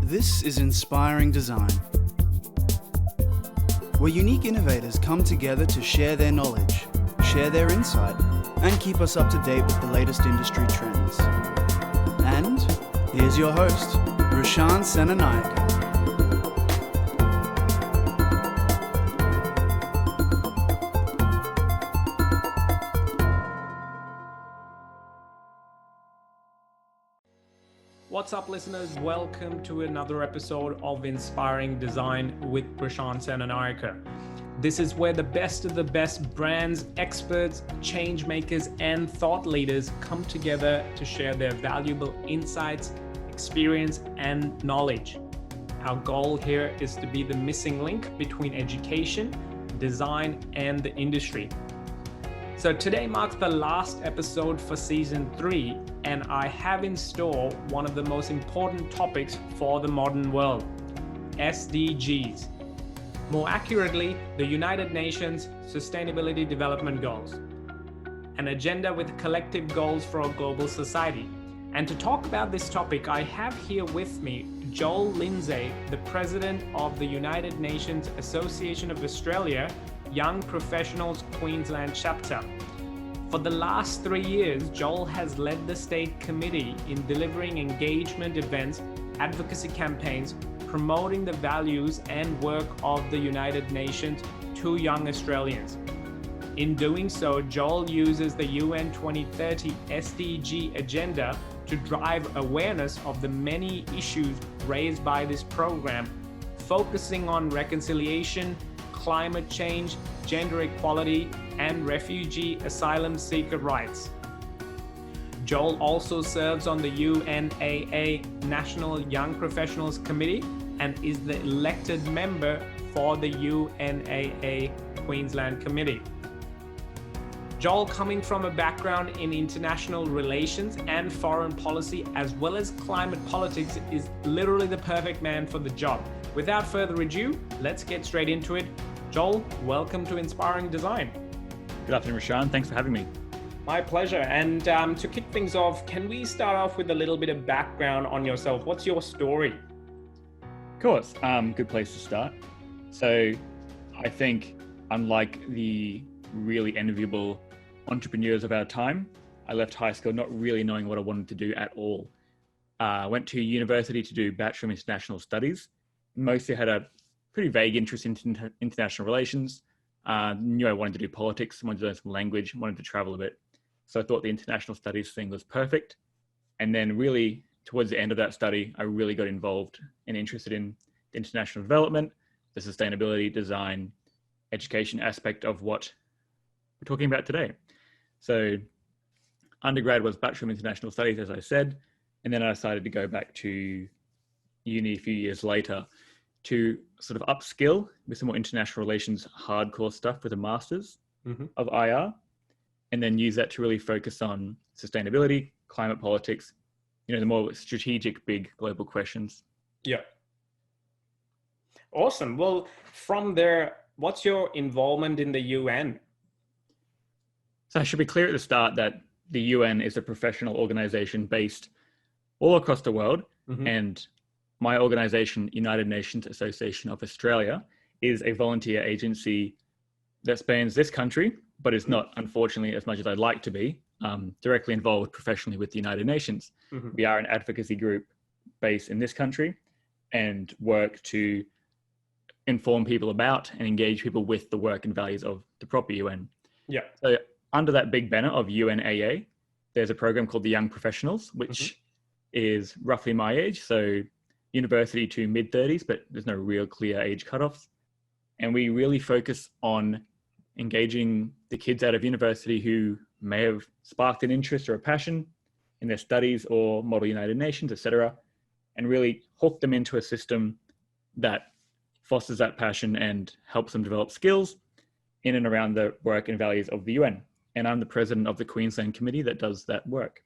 This is Inspiring Design, where unique innovators come together to share their knowledge, share their insight, and keep us up to date with the latest industry trends. And here's your host, Rashan Senanayake. What's up, listeners? Welcome to another episode of Inspiring Design with Prashant Senanayake. This is where the best of the best brands, experts, change makers, and thought leaders come together to share their valuable insights, experience, and knowledge. Our goal here is to be the missing link between education, design, and the industry. So today marks the last episode for season 3, and I have in store one of the most important topics for the modern world, SDGs. More accurately, the United Nations Sustainability Development Goals, an agenda with collective goals for a global society. And to talk about this topic, I have here with me Joel Lindsay, the president of the United Nations Association of Australia Young Professionals Queensland chapter. For the last 3 years, Joel has led the state committee in delivering engagement events, advocacy campaigns, promoting the values and work of the United Nations to young Australians. In doing so, Joel uses the UN 2030 SDG agenda to drive awareness of the many issues raised by this program, focusing on reconciliation, climate change, gender equality, and refugee asylum seeker rights. Joel also serves on the UNAA National Young Professionals Committee and is the elected member for the UNAA Queensland Committee. Joel, coming from a background in international relations and foreign policy, as well as climate politics, is literally the perfect man for the job. Without further ado, let's get straight into it. Joel, welcome to Inspiring Design. Good afternoon, Rashan. Thanks for having me. My pleasure. And to kick things off, can we start off with a little bit of background on yourself? What's your story? Of course. Good place to start. So I think, unlike the really enviable entrepreneurs of our time, I left high school not really knowing what I wanted to do at all. I went to university to do Bachelor of International Studies. Mostly had a pretty vague interest in international relations. Knew I wanted to do politics, wanted to learn some language, wanted to travel a bit. So I thought the international studies thing was perfect. And then really towards the end of that study, I really got involved and interested in international development, the sustainability, design, education aspect of what we're talking about today. So undergrad was Bachelor of International Studies, as I said. And then I decided to go back to uni a few years later to sort of upskill with some more international relations hardcore stuff with a master's of IR, and then use that to really focus on sustainability, climate politics, the more strategic, big global questions. Yeah. Awesome. Well, from there, what's your involvement in the UN? So I should be clear at the start that the UN is a professional organization based all across the world, and my organization, United Nations Association of Australia, is a volunteer agency that spans this country, but is not, unfortunately, as much as I'd like to be, directly involved professionally with the United Nations. We are an advocacy group based in this country and work to inform people about and engage people with the work and values of the proper UN. Yeah. So under that big banner of UNAA, there's a program called the Young Professionals, which is roughly my age. So university to mid-30s, but there's no real clear age cutoffs. And we really focus on engaging the kids out of university who may have sparked an interest or a passion in their studies or model United Nations, etc., and really hook them into a system that fosters that passion and helps them develop skills in and around the work and values of the UN. And I'm the president of the Queensland committee that does that work.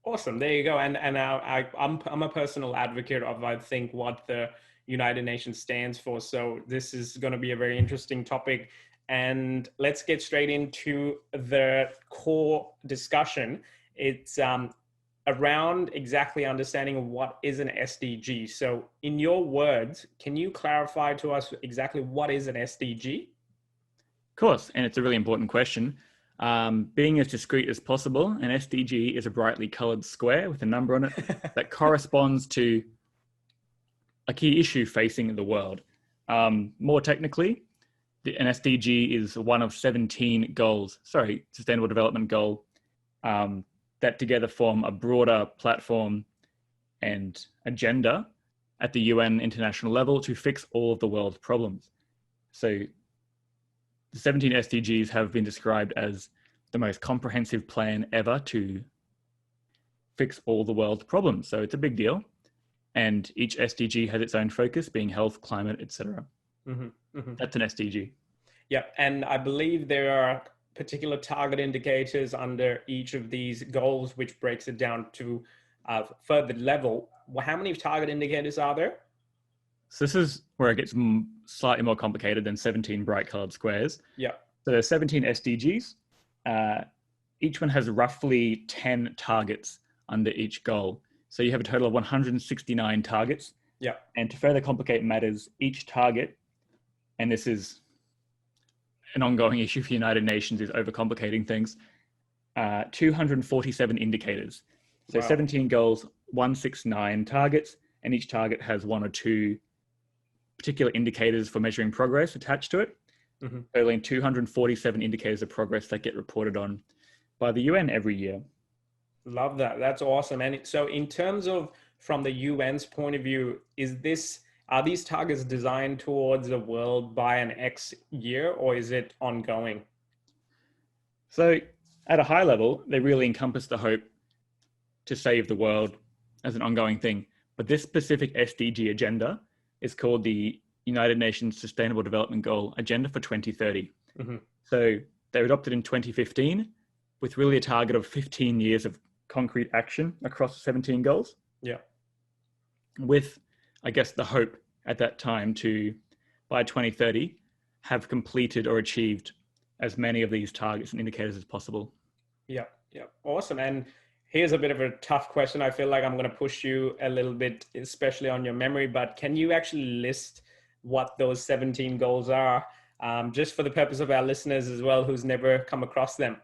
Awesome. There you go. And I'm a personal advocate of, I think, what the United Nations stands for. So this is going to be a very interesting topic. And let's get straight into the core discussion. It's around exactly understanding what is an SDG. So in your words, can you clarify to us exactly what is an SDG? Of course, and it's a really important question. Being as discrete as possible, an SDG is a brightly colored square with a number on it that corresponds to a key issue facing the world. More technically, an SDG is one of 17 Sustainable Development Goal, that together form a broader platform and agenda at the UN international level to fix all of the world's problems. So the 17 SDGs have been described as the most comprehensive plan ever to fix all the world's problems. So it's a big deal. And each SDG has its own focus, being health, climate, etc. That's an SDG. Yeah, and I believe there are particular target indicators under each of these goals, which breaks it down to a further level. How many target indicators are there? So this is where it gets slightly more complicated than 17 bright colored squares. Yeah. So there's 17 SDGs. Each one has roughly 10 targets under each goal. So you have a total of 169 targets. Yeah. And to further complicate matters, each target, and this is an ongoing issue for United Nations, is overcomplicating things, 247 indicators. So 17 goals, 169 targets, and each target has one or two particular indicators for measuring progress attached to it, totaling 247 indicators of progress that get reported on by the UN every year. Love that. That's awesome. And so in terms of, from the UN's point of view, are these targets designed towards the world by an X year, or is it ongoing? So at a high level, they really encompass the hope to save the world as an ongoing thing. But this specific SDG agenda is called the United Nations Sustainable Development Goal Agenda for 2030. So they were adopted in 2015 with really a target of 15 years of concrete action across 17 goals. Yeah. With, I guess, the hope at that time to, by 2030, have completed or achieved as many of these targets and indicators as possible. Yeah. Awesome. And here's a bit of a tough question. I feel like I'm going to push you a little bit, especially on your memory, but can you actually list what those 17 goals are, just for the purpose of our listeners as well, who's never come across them?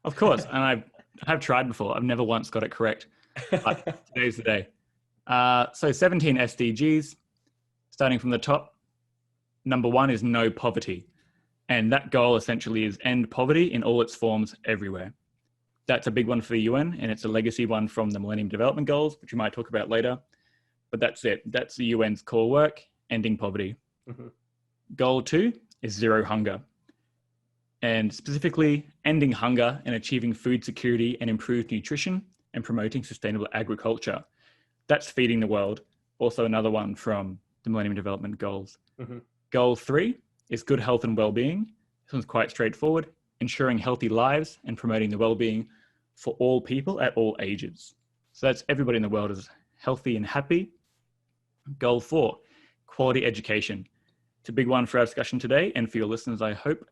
Of course. And I've tried before. I've never once got it correct, but today's the day. So 17 SDGs, starting from the top. Number 1 is no poverty. And that goal essentially is end poverty in all its forms everywhere. That's a big one for the UN, and it's a legacy one from the Millennium Development Goals, which we might talk about later. But that's it. That's the UN's core work, ending poverty. Goal 2 is zero hunger. And specifically, ending hunger and achieving food security and improved nutrition and promoting sustainable agriculture. That's feeding the world. Also another one from the Millennium Development Goals. Goal 3 is good health and well-being. This one's quite straightforward. Ensuring healthy lives and promoting the well-being for all people at all ages. So that's everybody in the world is healthy and happy. Goal 4, quality education. It's a big one for our discussion today and for your listeners, I hope.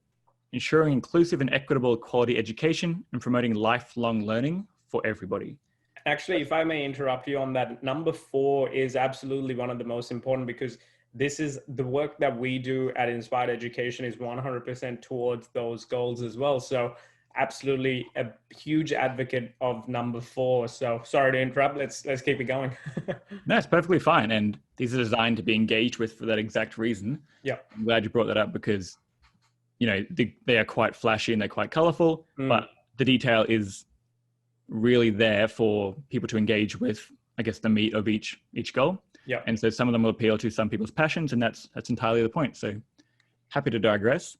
Ensuring inclusive and equitable quality education and promoting lifelong learning for everybody. Actually, if I may interrupt you on that, number 4 is absolutely one of the most important, because this is the work that we do at Inspired Education is 100% towards those goals as well. So absolutely a huge advocate of number 4. So sorry to interrupt. Let's keep it going. No, it's perfectly fine. And these are designed to be engaged with for that exact reason. Yeah. I'm glad you brought that up because, you know, they are quite flashy and they're quite colorful, but the detail is really there for people to engage with, I guess, the meat of each goal. Yeah. And so some of them will appeal to some people's passions, and that's entirely the point. So happy to digress.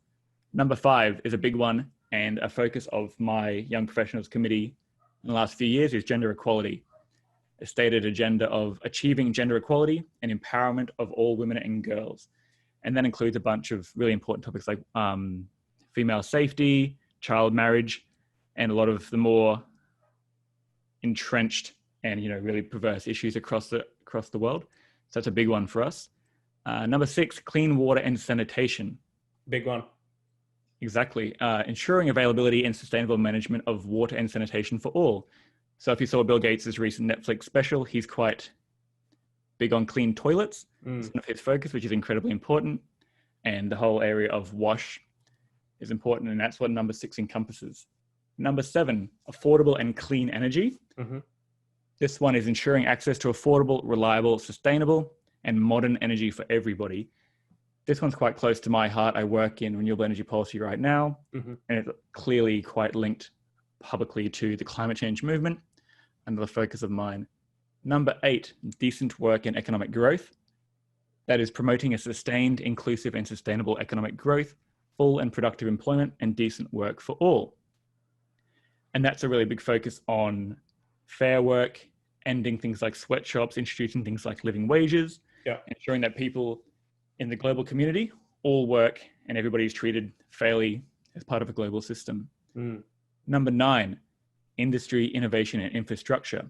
Number 5 is a big one, and a focus of my Young Professionals Committee in the last few years is gender equality. A stated agenda of achieving gender equality and empowerment of all women and girls. And that includes a bunch of really important topics like female safety, child marriage, and a lot of the more entrenched and, you know, really perverse issues across the world. So that's a big one for us. Number 6, clean water and sanitation. Big one. Exactly. Ensuring availability and sustainable management of water and sanitation for all. So if you saw Bill Gates' recent Netflix special, he's quite big on clean toilets. It's one of his focus, which is incredibly important. And the whole area of wash is important, and that's what number 6 encompasses. Number 7, affordable and clean energy. This one is ensuring access to affordable, reliable, sustainable, and modern energy for everybody. This one's quite close to my heart. I work in renewable energy policy right now, and it's clearly quite linked publicly to the climate change movement, another focus of mine. Number 8, decent work and economic growth. That is promoting a sustained, inclusive, and sustainable economic growth, full and productive employment, and decent work for all. And that's a really big focus on fair work, ending things like sweatshops, introducing things like living wages, ensuring that people in the global community all work and everybody's treated fairly as part of a global system. Number 9, industry, innovation, and infrastructure.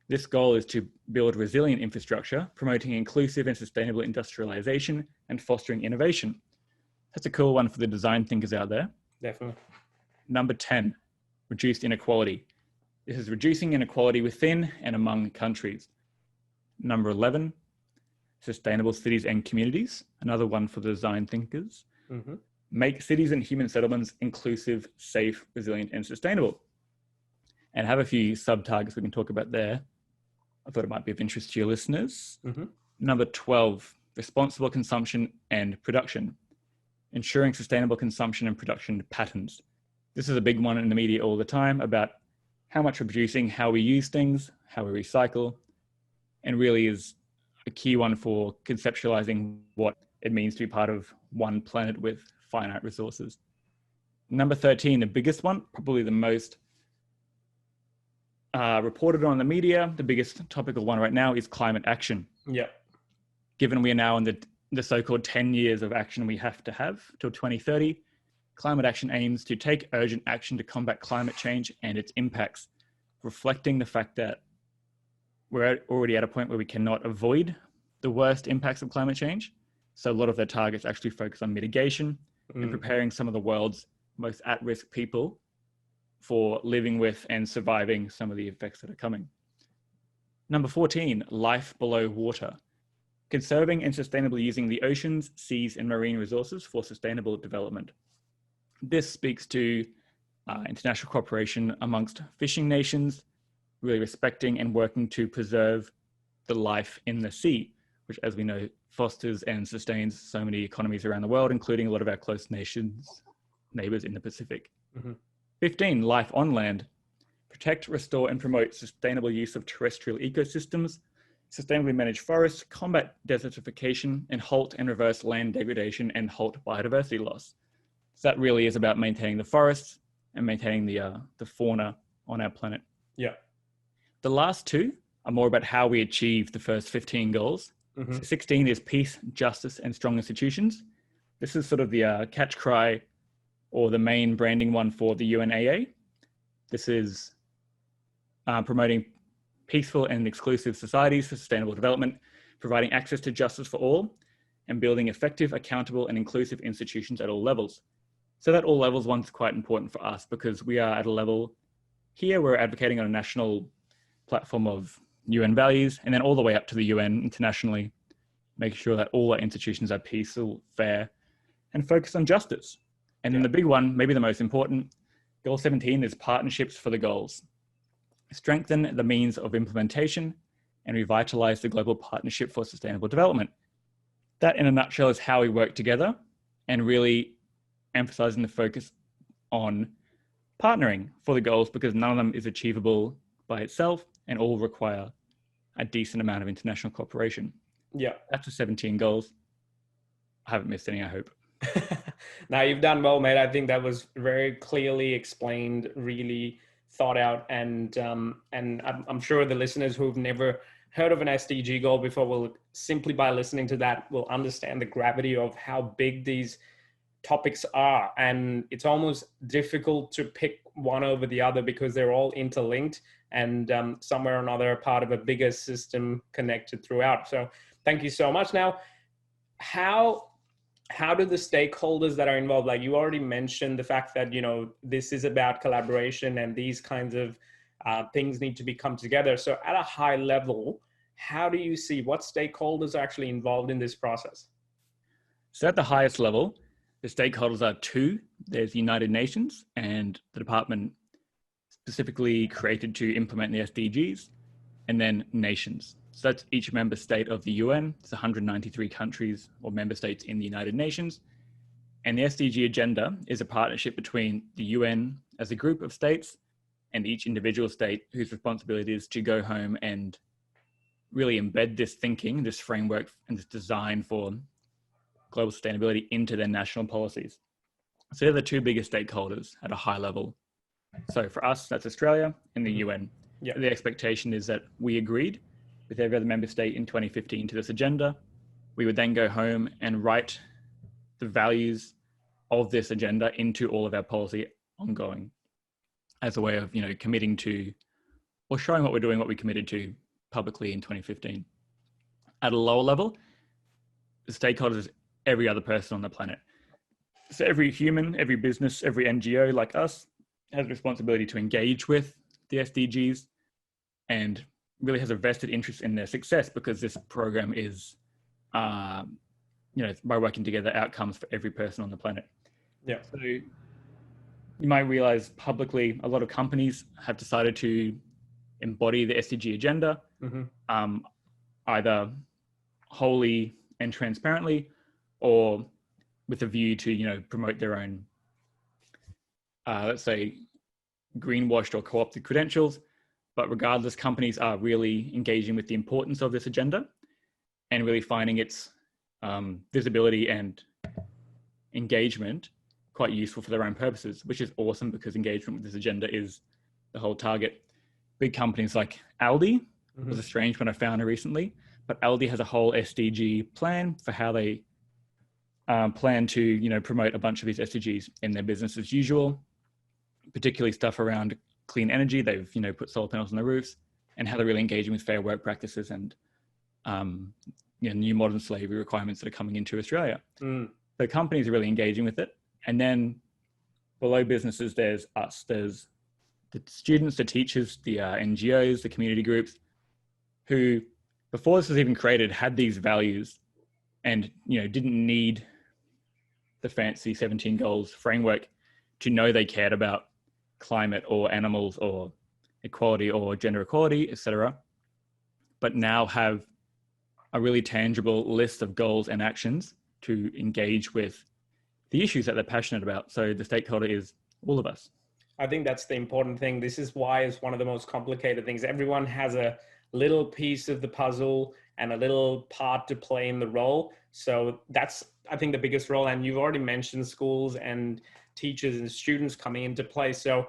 This goal is to build resilient infrastructure, promoting inclusive and sustainable industrialization and fostering innovation. That's a cool one for the design thinkers out there. Definitely. Number 10, reduced inequality. This is reducing inequality within and among countries. Number 11, sustainable cities and communities. Another one for the design thinkers. Make cities and human settlements inclusive, safe, resilient, and sustainable. And have a few sub-targets we can talk about there. I thought it might be of interest to your listeners. Number 12, responsible consumption and production. Ensuring sustainable consumption and production patterns. This is a big one in the media all the time about how much we're producing, how we use things, how we recycle, and really is a key one for conceptualizing what it means to be part of one planet with finite resources. Number 13, the biggest one, probably the most reported on in the media, the biggest topical one right now is climate action. Given we are now in the so-called 10 years of action we have to have till 2030, climate action aims to take urgent action to combat climate change and its impacts, reflecting the fact that we're already at a point where we cannot avoid the worst impacts of climate change. So a lot of their targets actually focus on mitigation and preparing some of the world's most at-risk people for living with and surviving some of the effects that are coming. Number 14, life below water. Conserving and sustainably using the oceans, seas, and marine resources for sustainable development. This speaks to international cooperation amongst fishing nations, really respecting and working to preserve the life in the sea, which, as we know, fosters and sustains so many economies around the world, including a lot of our close neighbors in the Pacific. 15, life on land. Protect, restore, and promote sustainable use of terrestrial ecosystems, sustainably manage forests, combat desertification, and halt and reverse land degradation and halt biodiversity loss. So that really is about maintaining the forests and maintaining the fauna on our planet. The last 2 are more about how we achieve the first 15 goals. So 16 is peace, justice, and strong institutions. This is sort of the catch cry or the main branding one for the UNAA. This is promoting peaceful and exclusive societies for sustainable development, providing access to justice for all, and building effective, accountable, and inclusive institutions at all levels. So that all levels one's quite important for us because we are at a level here, we're advocating on a national platform of UN values, and then all the way up to the UN internationally, make sure that all our institutions are peaceful, fair, and focused on justice. And then the big one, maybe the most important, goal 17 is partnerships for the goals. Strengthen the means of implementation and revitalize the global partnership for sustainable development. That in a nutshell is how we work together and really emphasizing the focus on partnering for the goals because none of them is achievable by itself and all require a decent amount of international cooperation. That's the 17 goals. I haven't missed any, I hope. Now you've done well, mate. I think that was very clearly explained, really thought out, and I'm sure the listeners who've never heard of an SDG goal before will simply by listening to that will understand the gravity of how big these topics are, and it's almost difficult to pick one over the other because they're all interlinked and somewhere or another part of a bigger system connected throughout. So thank you so much. Now, how do the stakeholders that are involved, like you already mentioned the fact that, you know, this is about collaboration and these kinds of things need to be come together. So at a high level, how do you see what stakeholders are actually involved in this process? So at the highest level, the stakeholders are two. There's the United Nations and the department specifically created to implement the SDGs, and then nations. So that's each member state of the UN. It's 193 countries or member states in the United Nations. And the SDG agenda is a partnership between the UN as a group of states and each individual state whose responsibility is to go home and really embed this thinking, this framework, and this design for global sustainability into their national policies. So they're the two biggest stakeholders at a high level. So for us, that's Australia and the UN. Yeah. The expectation is that we agreed with every other member state in 2015 to this agenda. We would then go home and write the values of this agenda into all of our policy ongoing as a way of, committing to or showing what we're doing, what we committed to publicly in 2015. At a lower level, the stakeholders is every other person on the planet. So every human, every business, every NGO like us has a responsibility to engage with the SDGs and really has a vested interest in their success, because this program is, by working together, outcomes for every person on the planet. Yeah. So you might realize publicly, a lot of companies have decided to embody the SDG agenda, either wholly and transparently, or with a view to, promote their own, let's say, greenwashed or co-opted credentials. But regardless, companies are really engaging with the importance of this agenda and really finding its visibility and engagement quite useful for their own purposes, which is awesome, because engagement with this agenda is the whole target. Big companies like Aldi was a strange one I found recently, but Aldi has a whole SDG plan for how they plan to, promote a bunch of these SDGs in their business as usual, particularly stuff around clean energy. They've, put solar panels on the roofs, and how they're really engaging with fair work practices and, new modern slavery requirements that are coming into Australia. So companies are really engaging with it. And then below businesses, there's us. There's the students, the teachers, the NGOs, the community groups, who, before this was even created, had these values and, didn't need the fancy 17 goals framework to know they cared about climate or animals or equality or gender equality, etc. But now have a really tangible list of goals and actions to engage with the issues that they're passionate about. So the stakeholder is all of us. I think that's the important thing. This is why it's one of the most complicated things. Everyone has a little piece of the puzzle and a little part to play in the role. So that's, I think, the biggest role. And you've already mentioned schools and teachers and students coming into play. So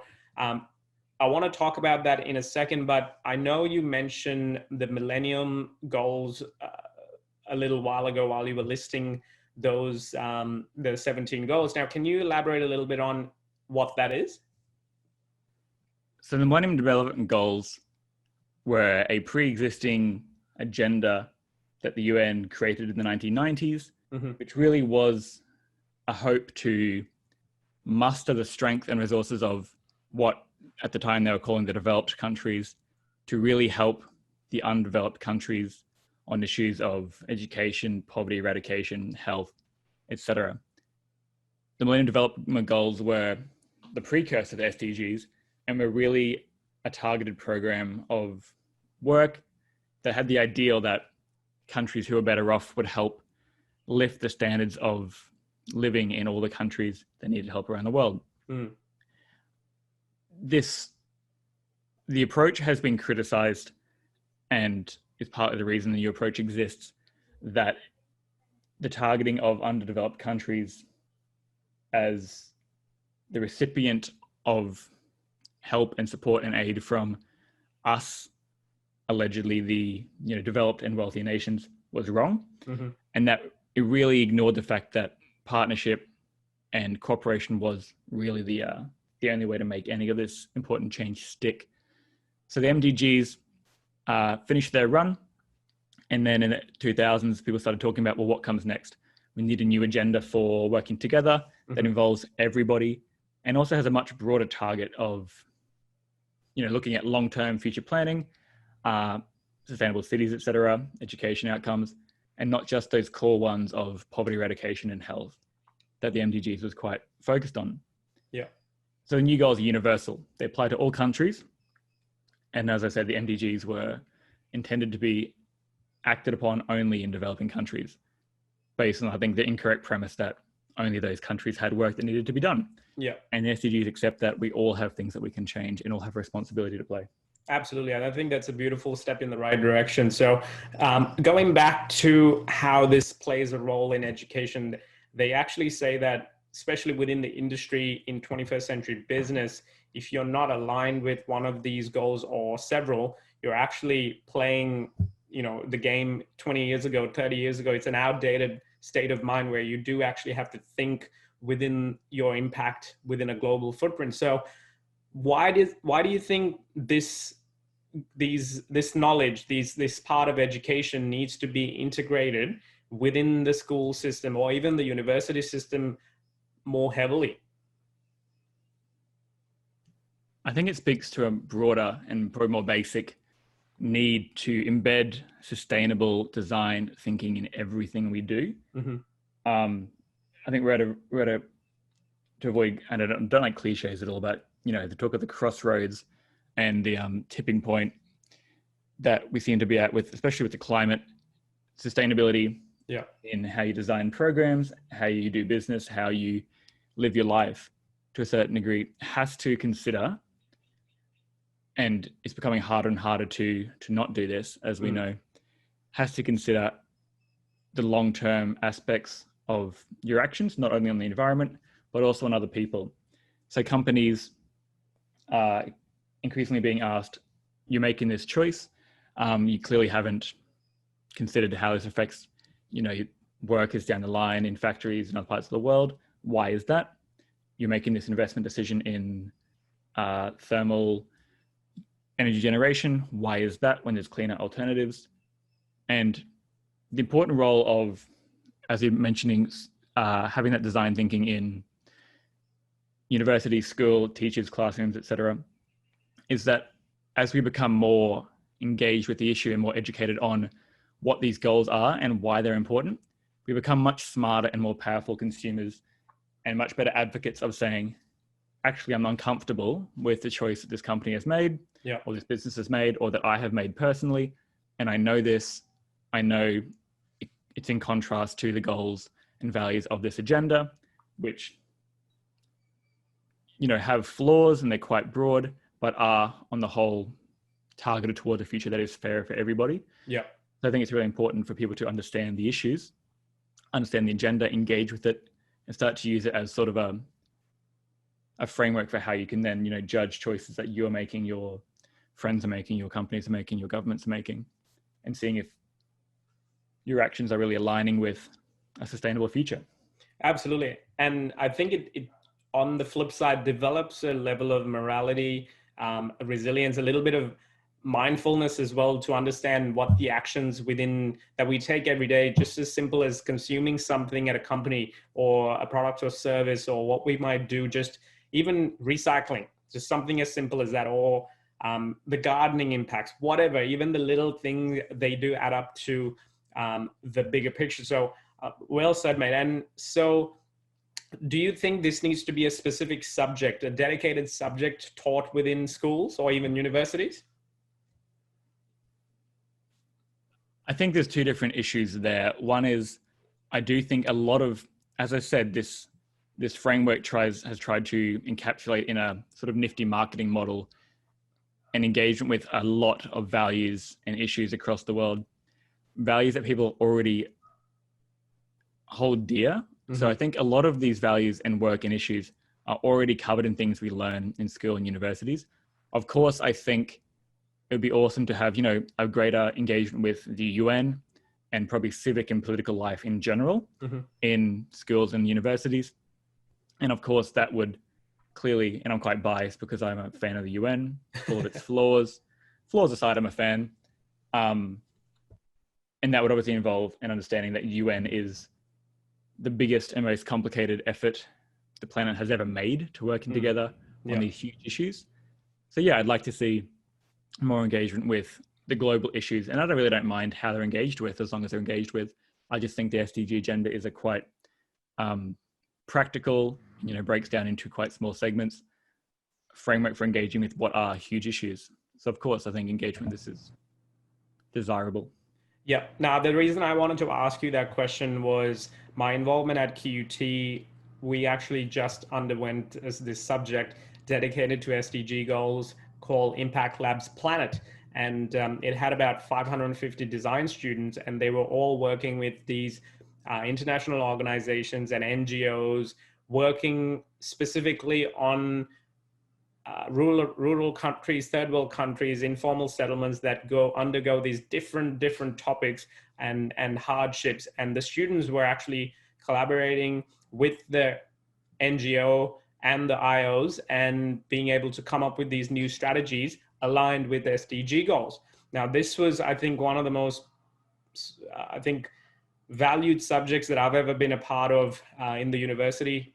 I want to talk about that in a second, but I know you mentioned the Millennium Goals a little while ago while you were listing those, the 17 goals. Now, can you elaborate a little bit on what that is? So the Millennium Development Goals were a pre-existing agenda that the UN created in the 1990s, which really was a hope to muster the strength and resources of what at the time they were calling the developed countries to really help the undeveloped countries on issues of education, poverty eradication, health, etc. The Millennium Development Goals were the precursor to SDGs and were really a targeted program of work that had the ideal that countries who are better off would help lift the standards of living in all the countries that needed help around the world. The approach has been criticized, and is part of the reason the new approach exists, that the targeting of underdeveloped countries as the recipient of help and support and aid from us, allegedly the developed and wealthy nations, was wrong, and that it really ignored the fact that partnership and cooperation was really the only way to make any of this important change stick. So the MDGs finished their run, and then in the 2000s, people started talking about, well, what comes next? We need a new agenda for working together that involves everybody, and also has a much broader target of looking at long-term future planning, sustainable cities, etc., education outcomes, and not just those core ones of poverty eradication and health that the MDGs was quite focused on. Yeah. So the new goals are universal. They apply to all countries. And as I said, the MDGs were intended to be acted upon only in developing countries, based on, I think, the incorrect premise that only those countries had work that needed to be done. Yeah. And the SDGs accept that we all have things that we can change and all have responsibility to play. Absolutely. And I think that's a beautiful step in the right direction. So going back to how this plays a role in education, they actually say that, especially within the industry in 21st century business, if you're not aligned with one of these goals or several, you're actually playing, the game 20 years ago, 30 years ago. It's an outdated state of mind where you do actually have to think within your impact within a global footprint. So why do you think this knowledge, this part of education needs to be integrated within the school system or even the university system more heavily? I think it speaks to a broader and probably more basic need to embed sustainable design thinking in everything we do. Mm-hmm. I think to avoid, and I don't like cliches at all, but the talk of the crossroads and the tipping point that we seem to be at with, especially with the climate, sustainability, in how you design programs, how you do business, how you live your life to a certain degree, has to consider, and it's becoming harder and harder to not do this, as we know, has to consider the long-term aspects of your actions, not only on the environment, but also on other people. So companies are increasingly being asked, you're making this choice, you clearly haven't considered how this affects, workers down the line in factories in other parts of the world. Why is that? You're making this investment decision in thermal energy generation. Why is that when there's cleaner alternatives? And the important role of, as you're mentioning, having that design thinking in university, school, teachers, classrooms, etc., is that as we become more engaged with the issue and more educated on what these goals are and why they're important, we become much smarter and more powerful consumers and much better advocates of saying, actually, I'm uncomfortable with the choice that this company has made, or this business has made, or that I have made personally. And I know this, I know it's in contrast to the goals and values of this agenda, which, have flaws and they're quite broad, but are on the whole targeted toward a future that is fair for everybody. Yeah. So I think it's really important for people to understand the issues, understand the agenda, engage with it, and start to use it as sort of a framework for how you can then, judge choices that you're making, your friends are making, your companies are making, your governments are making, and seeing if your actions are really aligning with a sustainable future. Absolutely. And I think it on the flip side develops a level of morality, resilience, a little bit of mindfulness as well, to understand what the actions within that we take every day, just as simple as consuming something at a company or a product or service, or what we might do, just even recycling, just something as simple as that, or the gardening impacts, whatever, even the little thing they do add up to the bigger picture. So well said, mate. And so do you think this needs to be a specific subject, a dedicated subject taught within schools or even universities? I think there's two different issues there. One is, I do think a lot of, as I said, this framework has tried to encapsulate in a sort of nifty marketing model an engagement with a lot of values and issues across the world, values that people already hold dear. Mm-hmm. So I think a lot of these values and work and issues are already covered in things we learn in school and universities. Of course, I think it would be awesome to have, a greater engagement with the UN and probably civic and political life in general in schools and universities. And of course, that would clearly, and I'm quite biased because I'm a fan of the UN, all of its flaws aside, I'm a fan. And that would obviously involve an understanding that UN is the biggest and most complicated effort the planet has ever made to working together on these huge issues. So yeah, I'd like to see more engagement with the global issues. And I really don't mind how they're engaged with, as long as they're engaged with. I just think the SDG agenda is a quite practical, breaks down into quite small segments, framework for engaging with what are huge issues. So of course, I think engagement with this is desirable. Yeah. Now, the reason I wanted to ask you that question was my involvement at QUT. We actually just underwent this subject dedicated to SDG goals called Impact Labs Planet. And it had about 550 design students, and they were all working with these international organizations and NGOs working specifically on rural countries, third world countries, informal settlements that undergo these different topics and hardships. And the students were actually collaborating with the NGO and the IOs and being able to come up with these new strategies aligned with SDG goals. Now, this was, I think, one of the most, valued subjects that I've ever been a part of in the university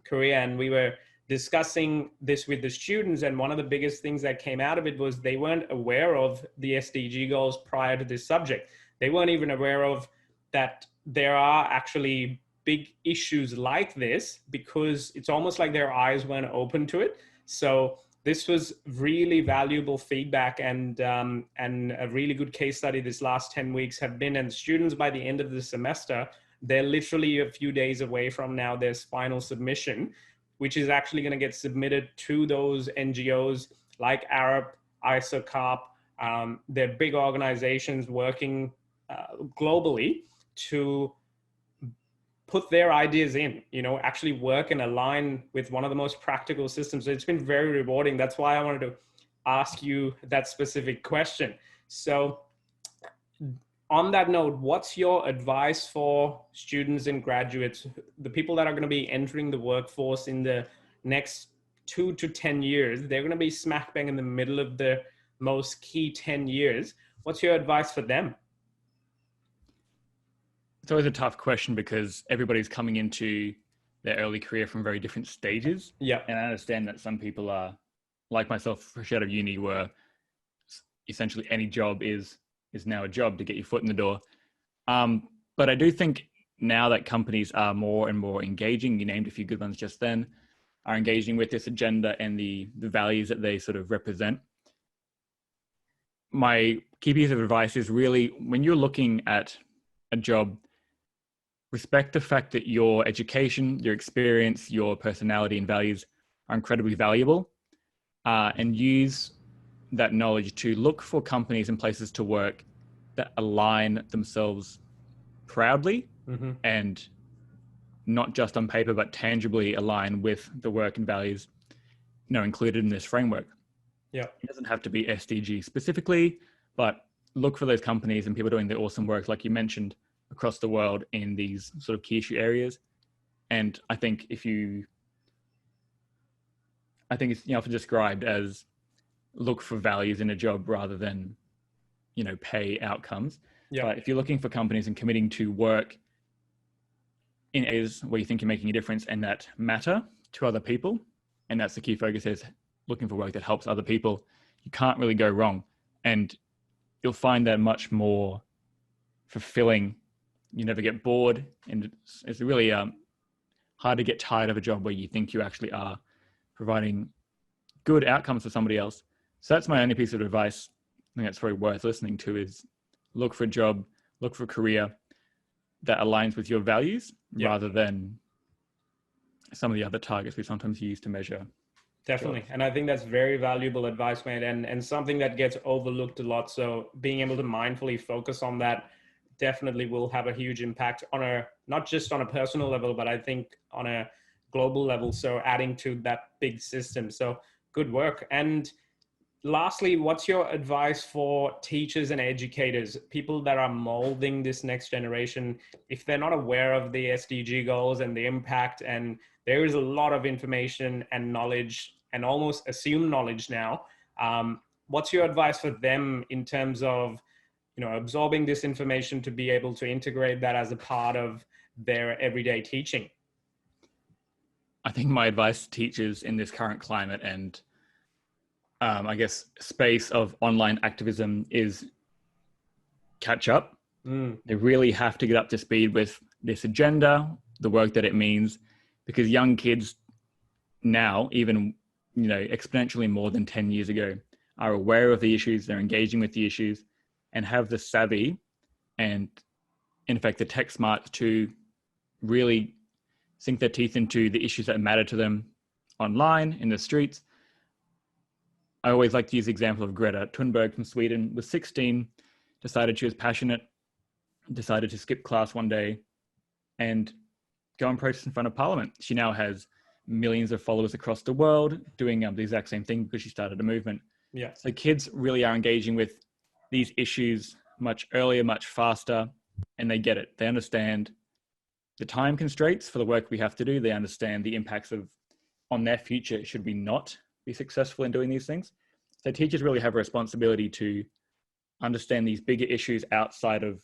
career. And we were discussing this with the students, and one of the biggest things that came out of it was they weren't aware of the SDG goals prior to this subject. They weren't even aware of that there are actually big issues like this, because it's almost like their eyes weren't open to it. So this was really valuable feedback, and a really good case study this last 10 weeks have been. And students, by the end of the semester, they're literally a few days away from now their final submission, which is actually going to get submitted to those NGOs like ARAP, ISOCARP. They're big organizations working globally to put their ideas in, actually work and align with one of the most practical systems. So it's been very rewarding. That's why I wanted to ask you that specific question. So on that note, what's your advice for students and graduates, the people that are going to be entering the workforce in the next 2 to 10 years? They're going to be smack bang in the middle of the most key 10 years. What's your advice for them? It's always a tough question because everybody's coming into their early career from very different stages. Yeah. And I understand that some people are, like myself, fresh out of uni, where essentially any job is now a job to get your foot in the door. But I do think now that companies are more and more engaging, you named a few good ones just then, are engaging with this agenda and the values that they sort of represent. My key piece of advice is really, when you're looking at a job, respect the fact that your education, your experience, your personality and values are incredibly valuable, and use that knowledge to look for companies and places to work that align themselves proudly and not just on paper, but tangibly align with the work and values, included in this framework. Yeah. It doesn't have to be SDG specifically, but look for those companies and people doing the awesome work, like you mentioned, across the world in these sort of key issue areas. And I think it's often described as look for values in a job rather than, pay outcomes. Yeah. But if you're looking for companies and committing to work in areas where you think you're making a difference and that matter to other people, and that's the key focus, is looking for work that helps other people, you can't really go wrong. And you'll find that much more fulfilling. You never get bored, and it's really hard to get tired of a job where you think you actually are providing good outcomes for somebody else. So that's my only piece of advice. I think that's very worth listening to, is look for a job, look for a career that aligns with your values rather than some of the other targets we sometimes use to measure. Definitely. And I think that's very valuable advice, mate, and something that gets overlooked a lot. So being able to mindfully focus on that definitely will have a huge impact on not just on a personal level, but I think on a global level. So adding to that big system. So good work. And lastly, what's your advice for teachers and educators, people that are molding this next generation, if they're not aware of the SDG goals and the impact, and there is a lot of information and knowledge and almost assumed knowledge now, what's your advice for them in terms of absorbing this information to be able to integrate that as a part of their everyday teaching? I think my advice to teachers in this current climate and I guess, space of online activism is catch up. They really have to get up to speed with this agenda, the work that it means, because young kids now, even, exponentially more than 10 years ago, are aware of the issues, they're engaging with the issues, and have the savvy and, in fact, the tech smarts to really sink their teeth into the issues that matter to them online, in the streets. I always like to use the example of Greta Thunberg from Sweden. Was 16, decided she was passionate, decided to skip class one day and go and protest in front of Parliament. She now has millions of followers across the world doing the exact same thing because she started a movement. Yeah. So kids really are engaging with these issues much earlier, much faster, and they get it. They understand the time constraints for the work we have to do. They understand the impacts on their future should we not be successful in doing these things. So teachers really have a responsibility to understand these bigger issues outside of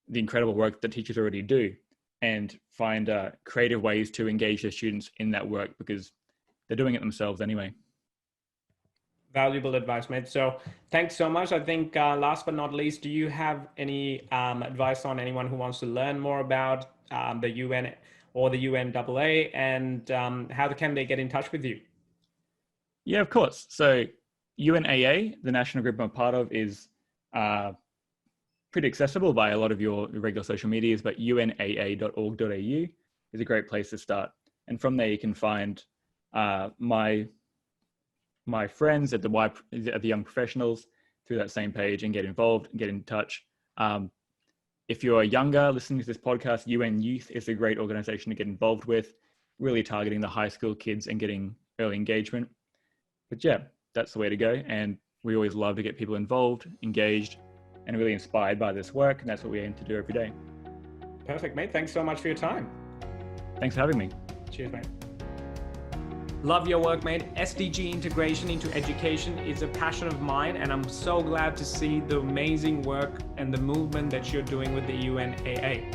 the incredible work that teachers already do, and find creative ways to engage their students in that work because they're doing it themselves anyway. Valuable advice, mate. So thanks so much. I think last but not least, do you have any advice on anyone who wants to learn more about the UN or the UNAA, and how can they get in touch with you? Yeah, of course. So UNAA, the national group I'm a part of, is pretty accessible by a lot of your regular social medias, but unaa.org.au is a great place to start. And from there, you can find my friends at the Young Professionals through that same page and get involved and get in touch. If you're younger listening to this podcast, UN Youth is a great organization to get involved with, really targeting the high school kids and getting early engagement. But yeah, that's the way to go. And we always love to get people involved, engaged, and really inspired by this work. And that's what we aim to do every day. Perfect, mate. Thanks so much for your time. Thanks for having me. Cheers, mate. Love your work, mate. SDG integration into education is a passion of mine, and I'm so glad to see the amazing work and the movement that you're doing with the UNAA.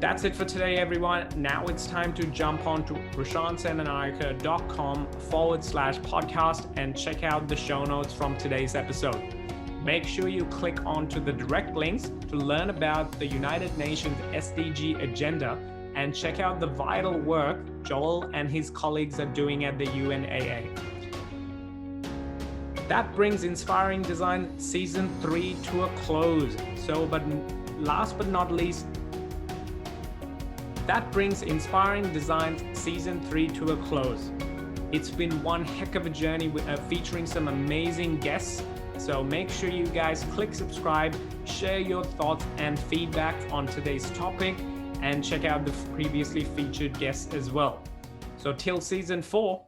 That's it for today, everyone. Now it's time to jump on to prashantsenanayake.com/podcast and check out the show notes from today's episode. Make sure you click onto the direct links to learn about the United Nations SDG agenda and check out the vital work Joel and his colleagues are doing at the UNAA. That brings Inspiring Design Season 3 to a close. Last but not least, that brings Inspiring Design Season 3 to a close. It's been one heck of a journey featuring some amazing guests. So make sure you guys click subscribe, share your thoughts and feedback on today's topic, and check out the previously featured guests as well. So till Season 4,